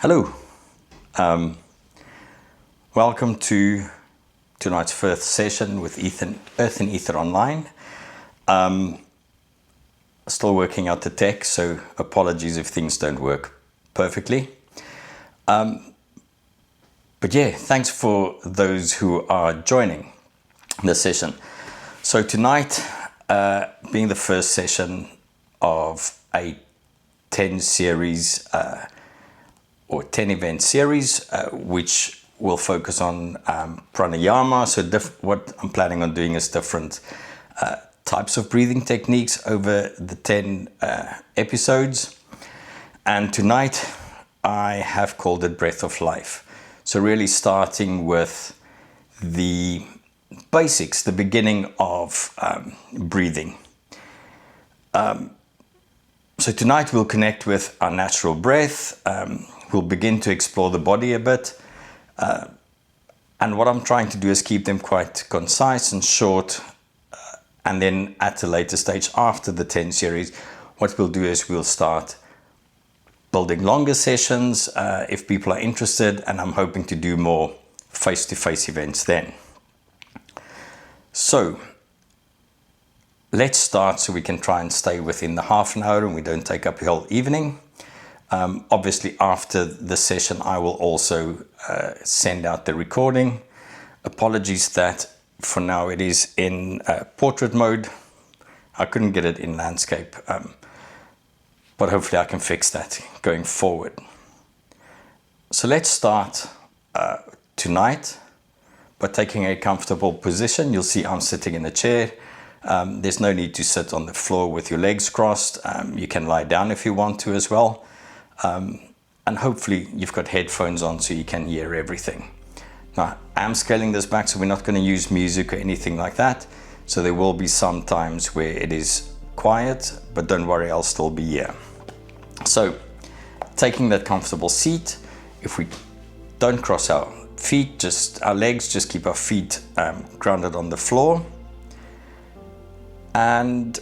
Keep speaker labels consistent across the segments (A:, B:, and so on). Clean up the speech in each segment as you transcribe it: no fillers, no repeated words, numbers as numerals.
A: Hello. Welcome to tonight's first session with Earth and Ether Online. Still working out the tech, so apologies if things don't work perfectly. But yeah, thanks for those who are joining the session. So tonight, being the first session of a 10 series or 10 event series, which will focus on pranayama. So what I'm planning on doing is different types of breathing techniques over the 10 episodes. And tonight I have called it Breath of Life. So really starting with the basics, the beginning of breathing. So tonight we'll connect with our natural breath. We'll begin to explore the body a bit. And what I'm trying to do is keep them quite concise and short. And then at a later stage after the 10 series, what we'll do is we'll start building longer sessions if people are interested. And I'm hoping to do more face-to-face events then. So let's start so we can try and stay within the half an hour and we don't take up the whole evening. Obviously, after the session, I will also send out the recording. Apologies that for now it is in portrait mode. I couldn't get it in landscape, but hopefully I can fix that going forward. So let's start tonight by taking a comfortable position. You'll see I'm sitting in a chair. There's no need to sit on the floor with your legs crossed. You can lie down if you want to as well. And hopefully you've got headphones on so you can hear everything. Now, I'm scaling this back, so we're not going to use music or anything like that. So there will be some times where it is quiet, but don't worry, I'll still be here. So taking that comfortable seat, if we don't cross our feet, just our legs, just keep our feet grounded on the floor. And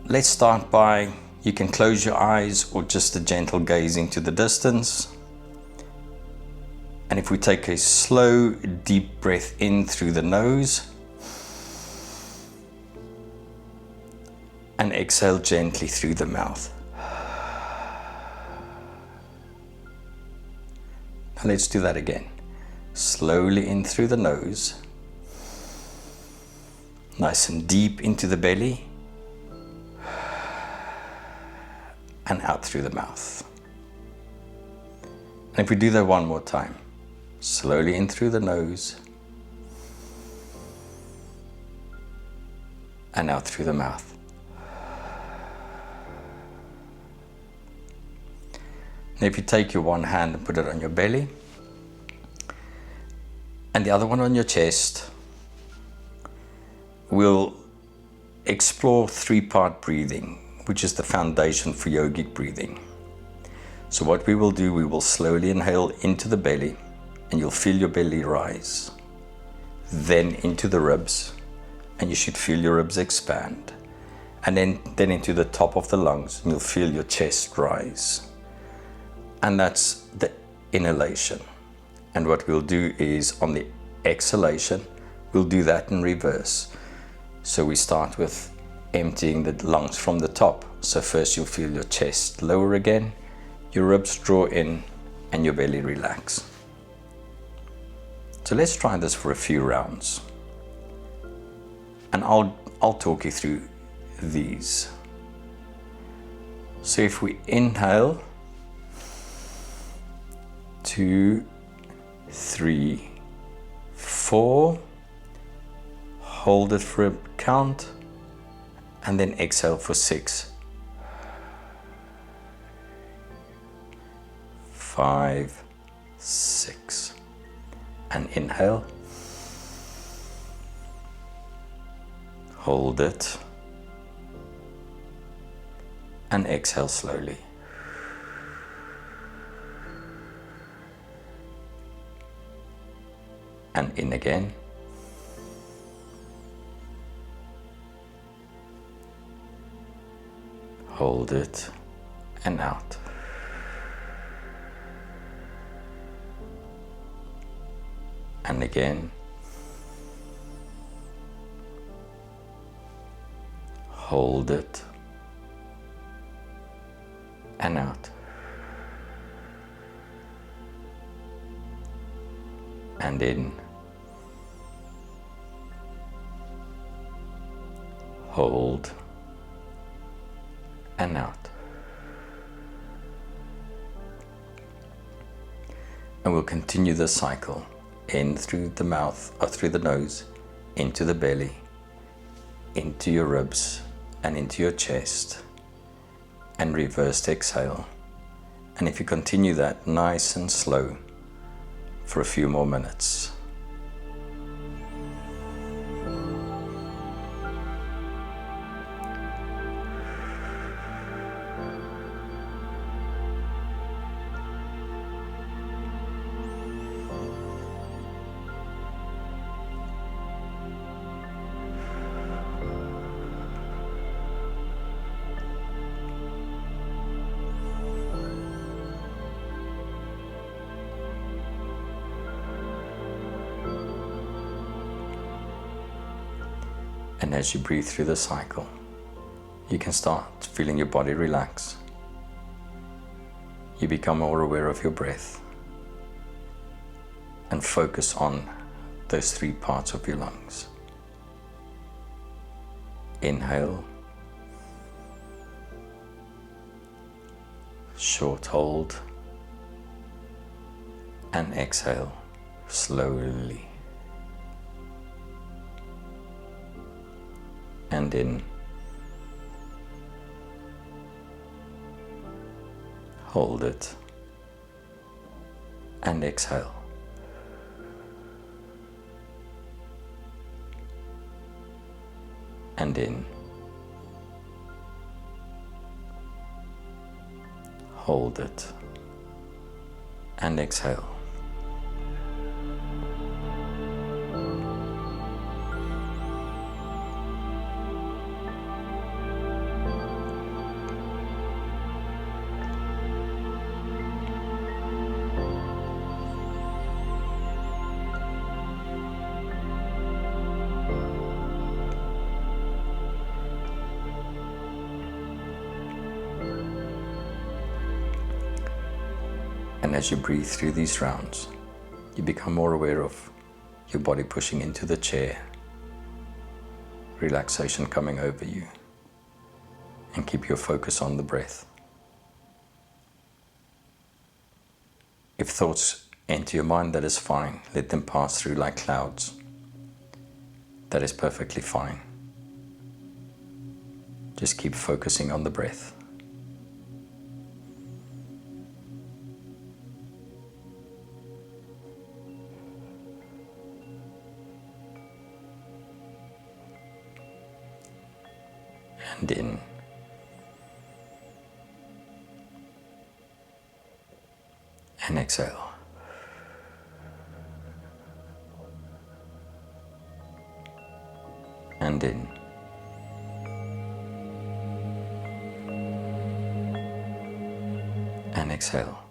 A: let's start by, you can close your eyes or just a gentle gaze into the distance. And if we take a slow, deep breath in through the nose and exhale gently through the mouth. Now let's do that again. Slowly in through the nose. Nice and deep into the belly. And out through the mouth. And if we do that one more time, slowly in through the nose and out through the mouth. And if you take your one hand and put it on your belly and the other one on your chest, we'll explore three-part breathing, which is the foundation for yogic breathing. So what we will do, we will slowly inhale into the belly and you'll feel your belly rise. Then into the ribs and you should feel your ribs expand. And then into the top of the lungs and you'll feel your chest rise. And that's the inhalation. And what we'll do is on the exhalation, we'll do that in reverse. So we start with emptying the lungs from the top. So first you'll feel your chest lower again, your ribs draw in and your belly relax. So let's try this for a few rounds. And I'll talk you through these. So if we inhale, 2, 3, 4, hold it for a count, and then exhale for 6, 5, 6, and inhale, hold it, and exhale slowly. And in again. Hold it and out. and again. Hold it and out. And in. Hold and out. And we'll continue the cycle in through the mouth or through the nose, into the belly, into your ribs and into your chest, and reversed exhale. And if you continue that nice and slow for a few more minutes. And as you breathe through the cycle, you can start feeling your body relax. You become more aware of your breath and focus on those three parts of your lungs. Inhale, short hold, and exhale slowly. And in. Hold it. And exhale. And in. Hold it. And exhale. And as you breathe through these rounds, you become more aware of your body pushing into the chair, relaxation coming over you, and keep your focus on the breath. If thoughts enter your mind, that is fine. Let them pass through like clouds. That is perfectly fine. Just keep focusing on the breath. And in. And exhale. And in. And exhale.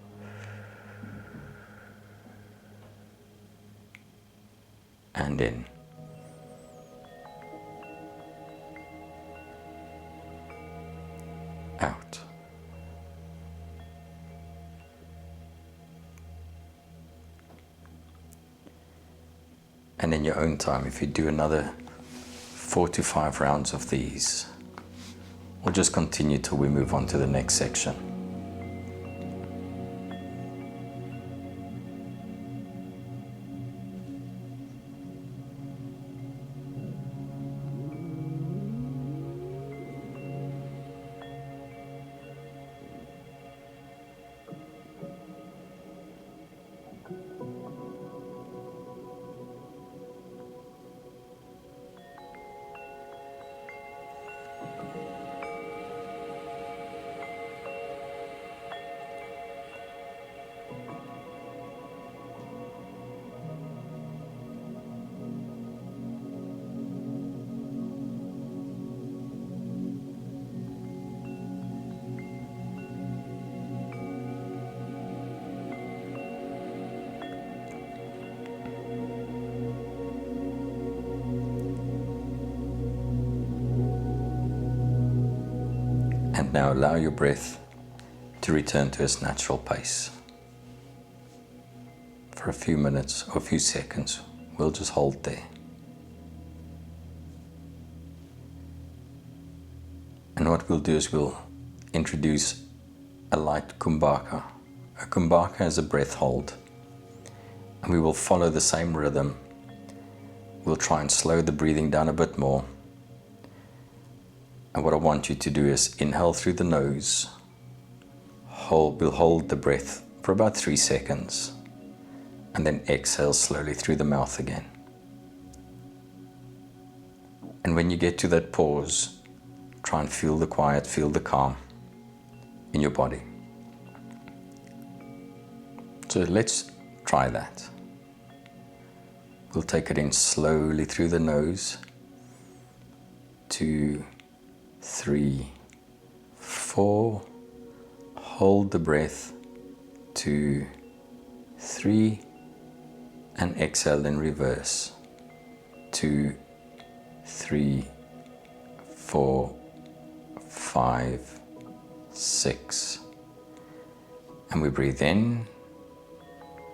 A: And in. Out. And in your own time, if you do another 4 to 5 rounds of these, we'll just continue till we move on to the next section. And now allow your breath to return to its natural pace. For a few minutes or a few seconds, we'll just hold there. And what we'll do is we'll introduce a light Kumbhaka. A Kumbhaka is a breath hold. And we will follow the same rhythm. We'll try and slow the breathing down a bit more. And what I want you to do is inhale through the nose. We'll hold the breath for about 3 seconds. And then exhale slowly through the mouth again. And when you get to that pause, try and feel the quiet, feel the calm in your body. So let's try that. We'll take it in slowly through the nose. 2, 3, 4. Hold the breath. 2, 3. And exhale in reverse. 2, 3, 4, 5, 6. And we breathe in.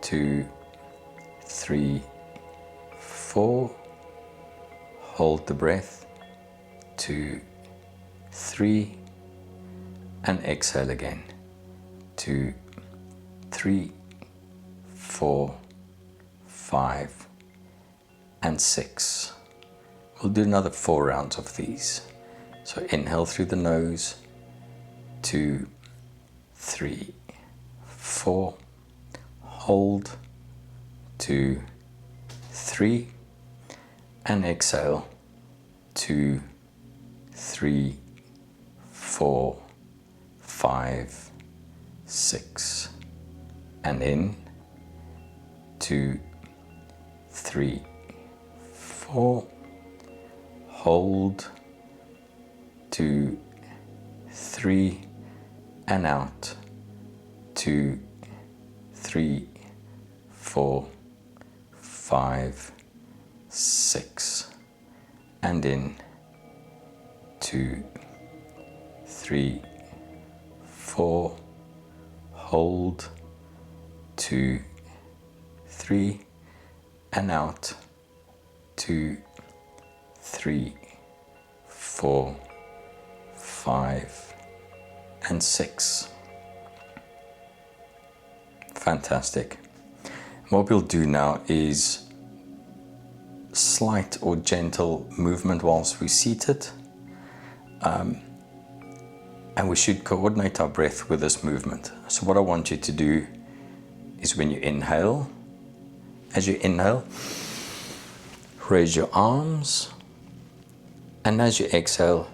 A: 2, 3, 4. Hold the breath. 2, 3. And exhale again. 2, 3, 4, 5, and 6. We'll do another 4 rounds of these. So inhale through the nose. 2, 3, 4. Hold. 2, 3. And exhale. 2, 3, 4, 5, 6. And in. 2, 3, 4. Hold. 2, 3. And out. 2, 3, 4, 5, 6. And in. 2, 3, 4. Hold. 2, 3. And out. 2, 3, 4, 5, and 6. Fantastic. What we'll do now is slight or gentle movement whilst we're seated. And we should coordinate our breath with this movement. So what I want you to do is when you inhale, as you inhale, raise your arms. And as you exhale,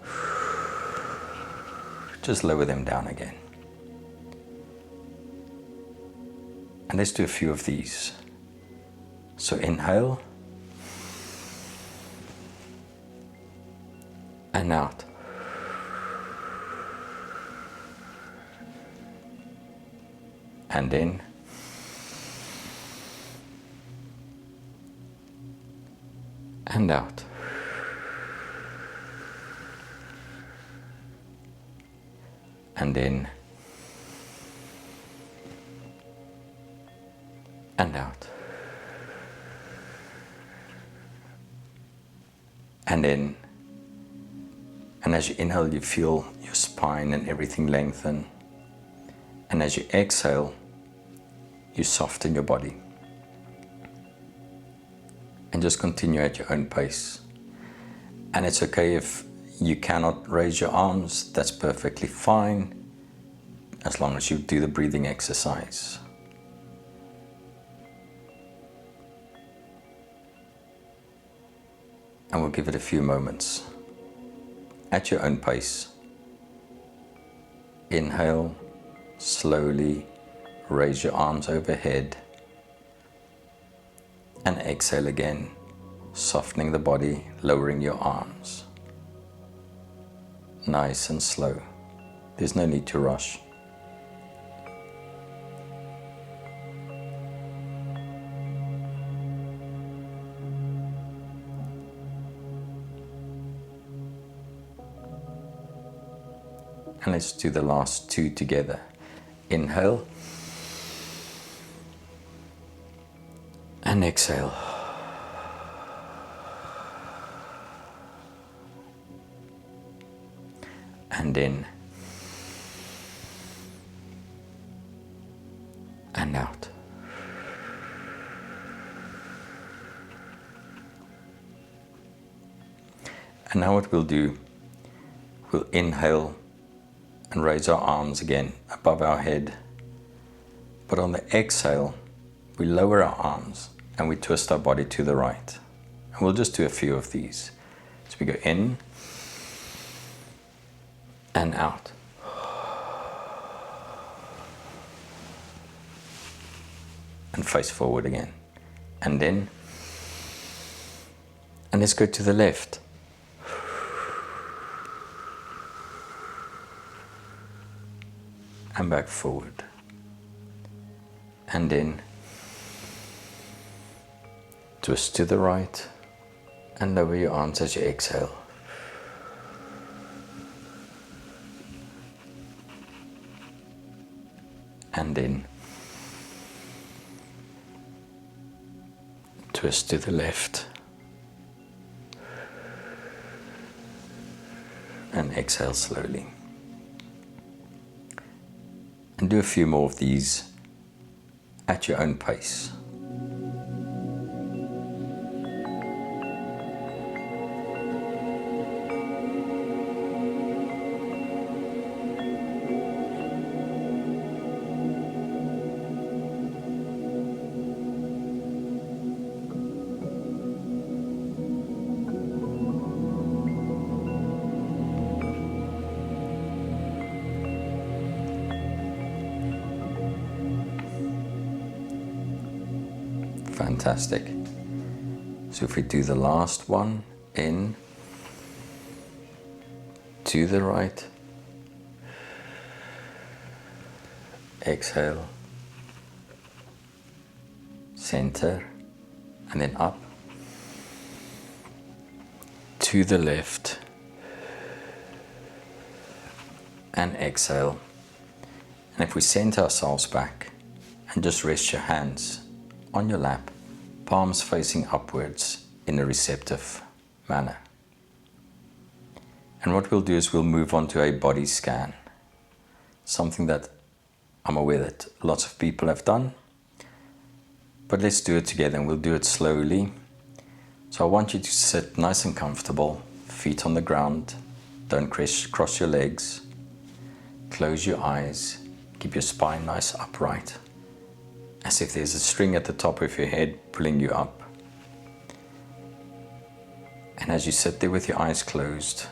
A: just lower them down again. And let's do a few of these. So inhale. And out. And in. And out. And in. And out. And in. And as you inhale, you feel your spine and everything lengthen. And as you exhale, you soften your body. And just continue at your own pace. And it's okay if you cannot raise your arms, that's perfectly fine, as long as you do the breathing exercise. And we'll give it a few moments. At your own pace. Inhale, slowly raise your arms overhead. And exhale again, softening the body, lowering your arms. Nice and slow. There's no need to rush. And let's do the last two together. Inhale. And exhale. And in. And out. And now what we'll do, we'll inhale and raise our arms again above our head. But on the exhale, we lower our arms and we twist our body to the right. And we'll just do a few of these. So we go in and out. And face forward again. And in. And let's go to the left. And back forward. And in. Twist to the right. And lower your arms as you exhale. And in. Twist to the left. And exhale slowly. And do a few more of these at your own pace. Fantastic. So if we do the last one, in, to the right, exhale, center, and then up, to the left, and exhale. And if we center ourselves back and just rest your hands on your lap, palms facing upwards in a receptive manner. And what we'll do is we'll move on to a body scan, something that I'm aware that lots of people have done, but let's do it together and we'll do it slowly. So I want you to sit nice and comfortable, feet on the ground, don't cross your legs, close your eyes, keep your spine nice upright, as if there's a string at the top of your head pulling you up. And as you sit there with your eyes closed,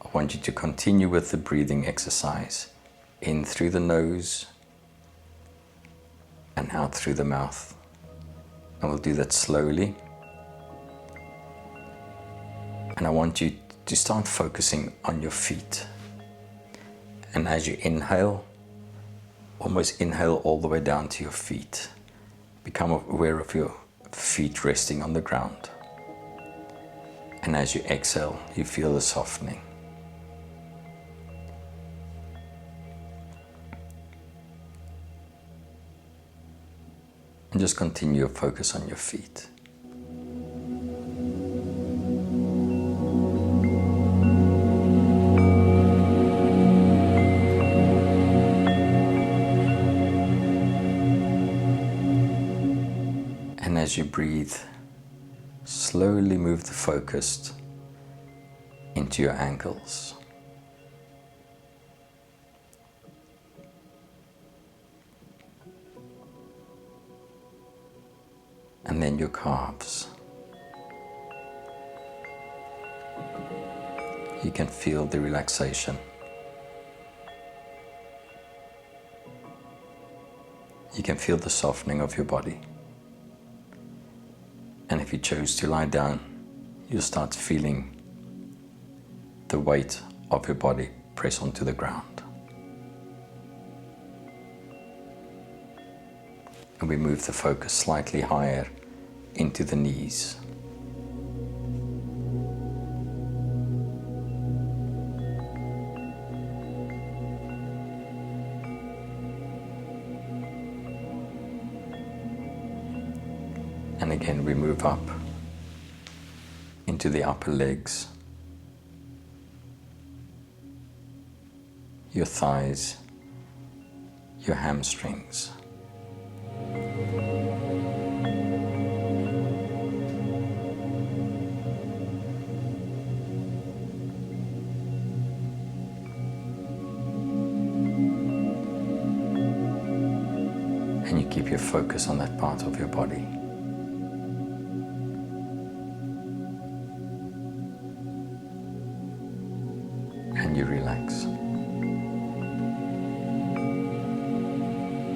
A: I want you to continue with the breathing exercise. In through the nose and out through the mouth. And we'll do that slowly. And I want you to start focusing on your feet. And as you inhale, almost inhale all the way down to your feet. Become aware of your feet resting on the ground. And as you exhale, you feel the softening. And just continue your focus on your feet. And as you breathe, slowly move the focus into your ankles. And then your calves. You can feel the relaxation. You can feel the softening of your body. And if you choose to lie down, you'll start feeling the weight of your body press onto the ground. And we move the focus slightly higher into the knees. Again, we move up into the upper legs, your thighs, your hamstrings. And you keep your focus on that part of your body. And you relax.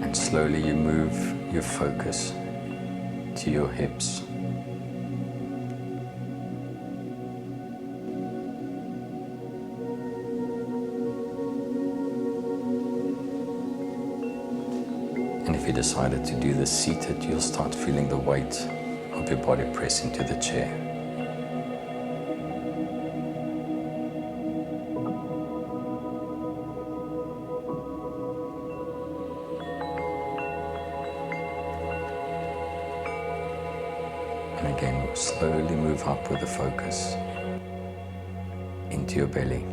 A: And slowly you move your focus to your hips. And if you decided to do this seated, you'll start feeling the weight of your body press into the chair. And again, slowly move up with the focus into your belly.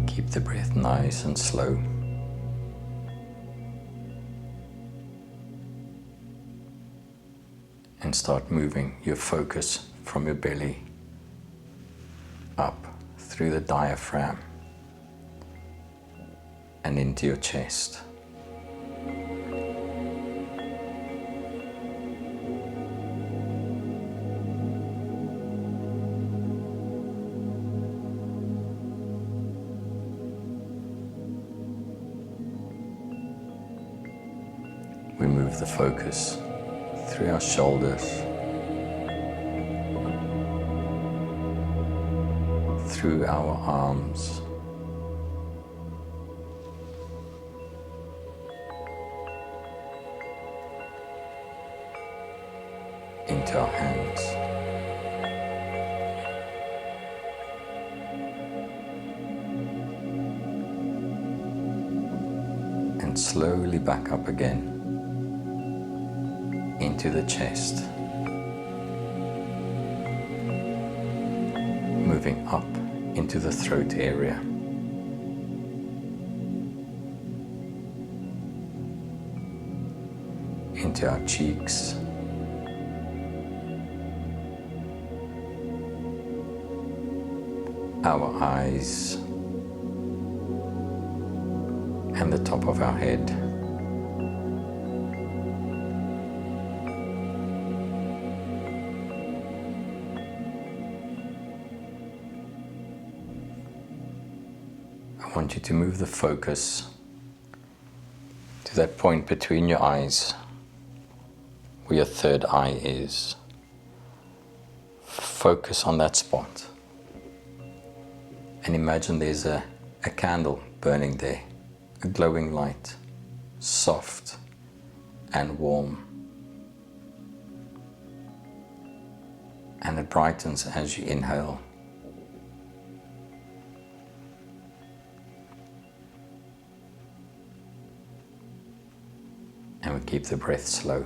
A: Keep the breath nice and slow. And start moving your focus from your belly up through the diaphragm and into your chest. We move the focus through our shoulders, through our arms, into our hands, and slowly back up again into the chest, moving up into the throat area, into our cheeks, our eyes, and the top of our head. I want you to move the focus to that point between your eyes where your third eye is. Focus on that spot and imagine there's a candle burning there, a glowing light, soft and warm, and it brightens as you inhale. And we keep the breath slow.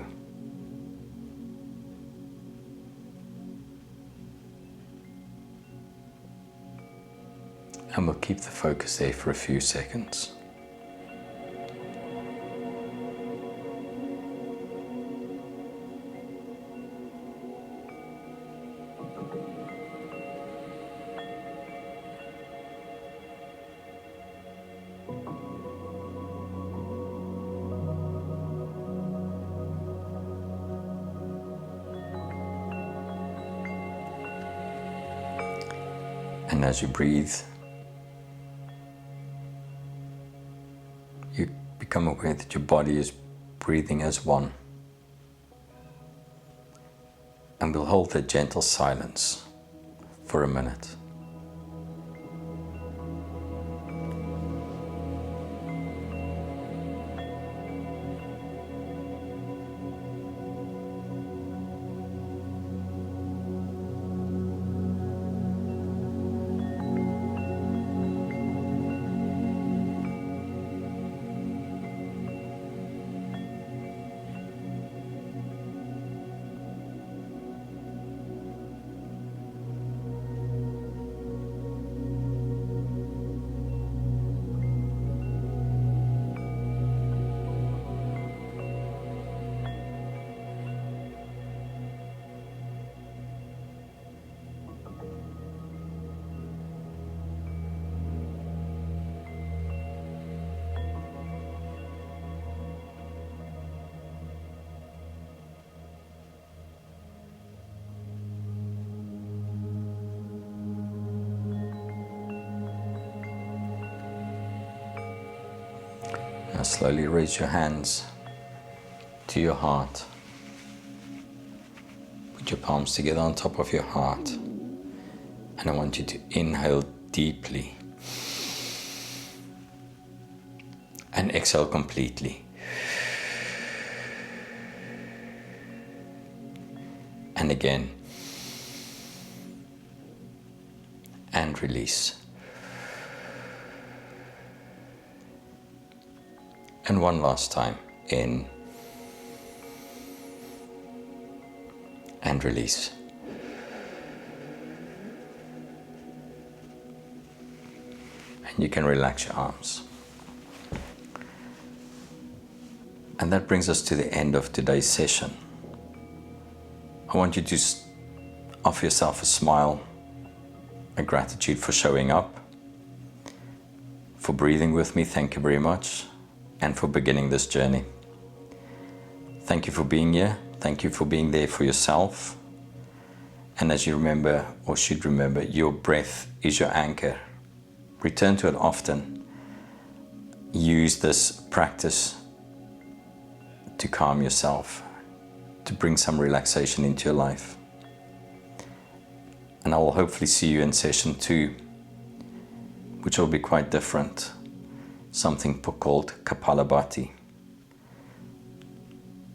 A: And we'll keep the focus there for a few seconds. And as you breathe, you become aware that your body is breathing as one. And we'll hold the gentle silence for a minute. Slowly raise your hands to your heart. Put your palms together on top of your heart. And I want you to inhale deeply and exhale completely. And again. And release. And one last time. In. And release. And you can relax your arms. And that brings us to the end of today's session. I want you to offer yourself a smile, a gratitude for showing up, for breathing with me, thank you very much, and for beginning this journey. Thank you for being here, thank you for being there for yourself. And as you remember, or should remember, your breath is your anchor. Return to it often. Use this practice to calm yourself, to bring some relaxation into your life. And I will hopefully see you in session 2, which will be quite different. Something called Kapalabhati.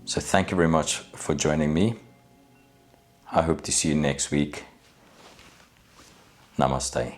A: So thank you very much for joining me. I hope to see you next week. Namaste.